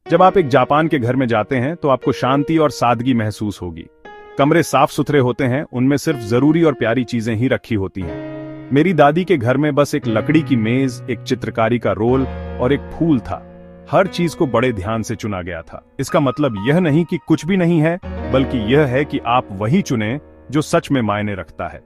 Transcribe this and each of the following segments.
जब आप एक जापान के घर में जाते हैं तो आपको शांति और सादगी महसूस होगी। कमरे साफ सुथरे होते हैं, उनमें सिर्फ जरूरी और प्यारी चीजें ही रखी होती हैं। मेरी दादी के घर में बस एक लकड़ी की मेज, एक चित्रकारी का रोल और एक फूल था। हर चीज को बड़े ध्यान से चुना गया था। इसका मतलब यह नहीं कि कुछ भी नहीं है, बल्कि यह है कि आप वही चुने जो सच में मायने रखता है।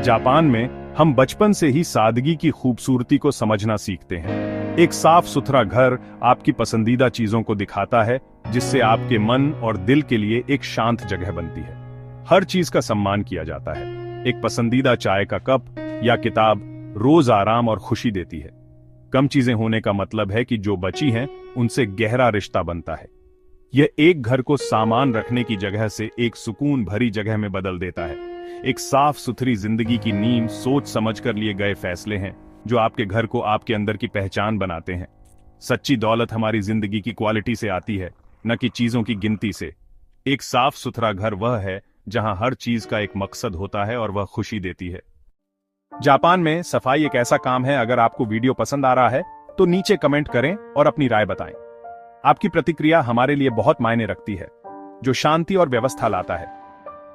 जापान में हम बचपन से ही सादगी की खूबसूरती को समझना सीखते हैं। एक साफ सुथरा घर आपकी पसंदीदा चीजों को दिखाता है, जिससे आपके मन और दिल के लिए एक शांत जगह बनती है। हर चीज का सम्मान किया जाता है। एक पसंदीदा चाय का कप या किताब रोज आराम और खुशी देती है। कम चीजें होने का मतलब है कि जो बची हैं उनसे गहरा रिश्ता बनता है। यह एक घर को सामान रखने की जगह से एक सुकून भरी जगह में बदल देता है। एक साफ सुथरी जिंदगी की नींव सोच समझकर लिए गए फैसले हैं जो आपके घर को आपके अंदर की पहचान बनाते हैं। सच्ची दौलत हमारी जिंदगी की क्वालिटी से आती है, न कि चीजों की गिनती से। एक साफ सुथरा घर वह है जहां हर चीज का एक मकसद होता है और वह खुशी देती है। जापान में सफाई एक ऐसा काम है। अगर आपको वीडियो पसंद आ रहा है तो नीचे कमेंट करें और अपनी राय बताएं। आपकी प्रतिक्रिया हमारे लिए बहुत मायने रखती है, जो शांति और व्यवस्था लाता है।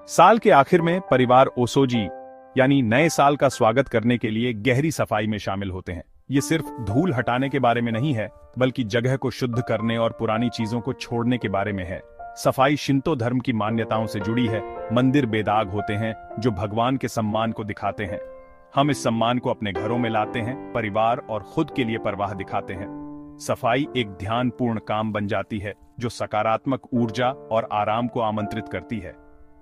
साल के आखिर में परिवार ओसोजी यानी नए साल का स्वागत करने के लिए गहरी सफाई में शामिल होते हैं। ये सिर्फ धूल हटाने के बारे में नहीं है, बल्कि जगह को शुद्ध करने और पुरानी चीजों को छोड़ने के बारे में है। सफाई शिंतो धर्म की मान्यताओं से जुड़ी है। मंदिर बेदाग होते हैं, जो भगवान के सम्मान को दिखाते हैं। हम इस सम्मान को अपने घरों में लाते हैं, परिवार और खुद के लिए परवाह दिखाते हैं। सफाई एक ध्यानपूर्ण काम बन जाती है, जो सकारात्मक ऊर्जा और आराम को आमंत्रित करती है।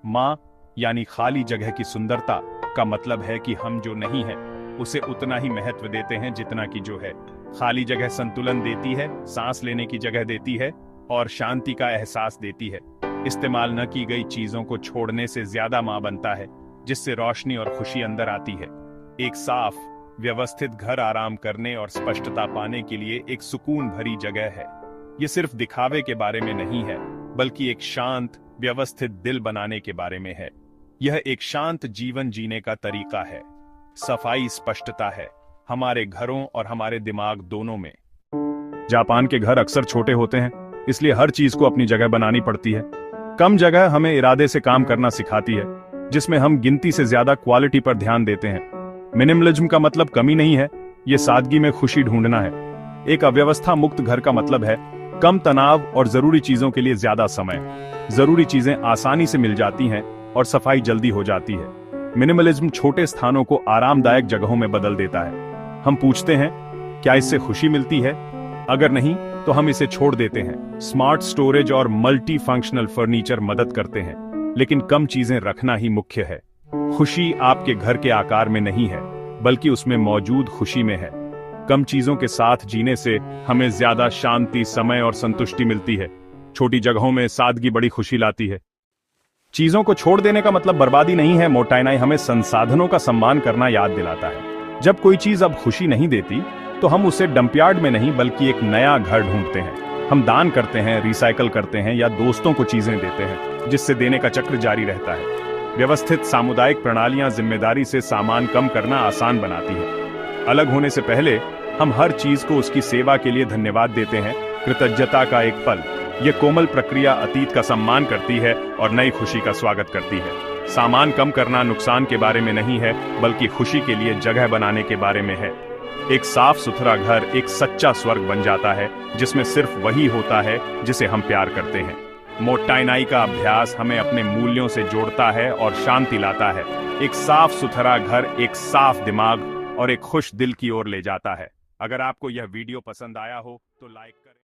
माँ यानी खाली जगह की सुंदरता का मतलब है कि हम जो नहीं है उसे उतना ही महत्व देते हैं जितना कि जो है। खाली जगह संतुलन देती है, सांस लेने की जगह देती है और शांति का एहसास देती है। इस्तेमाल न की गई चीजों को छोड़ने से ज्यादा मां बनता है, जिससे रोशनी और खुशी अंदर आती है। एक साफ व्यवस्थित घर आराम करने और स्पष्टता पाने के लिए एक सुकून भरी जगह है। ये सिर्फ दिखावे के बारे में नहीं है, बल्कि एक शांत व्यवस्थित दिल बनाने के बारे में है। यह एक शांत जीवन जीने का तरीका है। सफाई स्पष्टता है, हमारे घरों और हमारे दिमाग दोनों में। जापान के घर अक्सर छोटे होते हैं, इसलिए हर चीज को अपनी जगह बनानी पड़ती है। कम जगह हमें इरादे से काम करना सिखाती है, जिसमें हम गिनती से ज्यादा क्वालिटी पर ध्यान देते हैं। मिनिमलिज्म का मतलब कमी नहीं है, ये सादगी में खुशी ढूंढना है। एक अव्यवस्था मुक्त घर का मतलब है कम तनाव और जरूरी चीजों के लिए ज्यादा समय। जरूरी चीजें आसानी से मिल जाती हैं और सफाई जल्दी हो जाती है। मिनिमलिज्म छोटे स्थानों को आरामदायक जगहों में बदल देता है। हम पूछते हैं, क्या इससे खुशी मिलती है? अगर नहीं, तो हम इसे छोड़ देते हैं। स्मार्ट स्टोरेज और मल्टी फंक्शनल फर्नीचर मदद करते हैं, लेकिन कम चीजें रखना ही मुख्य है। खुशी आपके घर के आकार में नहीं है, बल्कि उसमें मौजूद खुशी में है। कम चीजों के साथ जीने से हमें ज्यादा शांति, समय और संतुष्टि मिलती है। छोटी जगहों में सादगी बड़ी खुशी लाती है। चीजों को छोड़ देने का मतलब बर्बादी नहीं है। मोटाइनाई हमें संसाधनों का सम्मान करना याद दिलाता है। जब कोई चीज अब खुशी नहीं देती, तो हम उसे डंपयार्ड में नहीं, बल्कि एक नया घर ढूंढते हैं। हम दान करते हैं, रिसाइकल करते हैं या दोस्तों को चीजें देते हैं, जिससे देने का चक्र जारी रहता है। व्यवस्थित सामुदायिक प्रणालियां जिम्मेदारी से सामान कम करना आसान बनाती हैं। अलग होने से पहले हम हर चीज को उसकी सेवा के लिए धन्यवाद देते हैं। कृतज्ञता का एक पल। यह कोमल प्रक्रिया अतीत का सम्मान करती है और नई खुशी का स्वागत करती है। सामान कम करना नुकसान के बारे में नहीं है, बल्कि खुशी के लिए जगह बनाने के बारे में है। एक साफ सुथरा घर एक सच्चा स्वर्ग बन जाता है, जिसमें सिर्फ वही होता है जिसे हम प्यार करते हैं। मोटाइनाई का अभ्यास हमें अपने मूल्यों से जोड़ता है और शांति लाता है। एक साफ सुथरा घर एक साफ दिमाग और एक खुश दिल की ओर ले जाता है। अगर आपको यह वीडियो पसंद आया हो तो लाइक करें।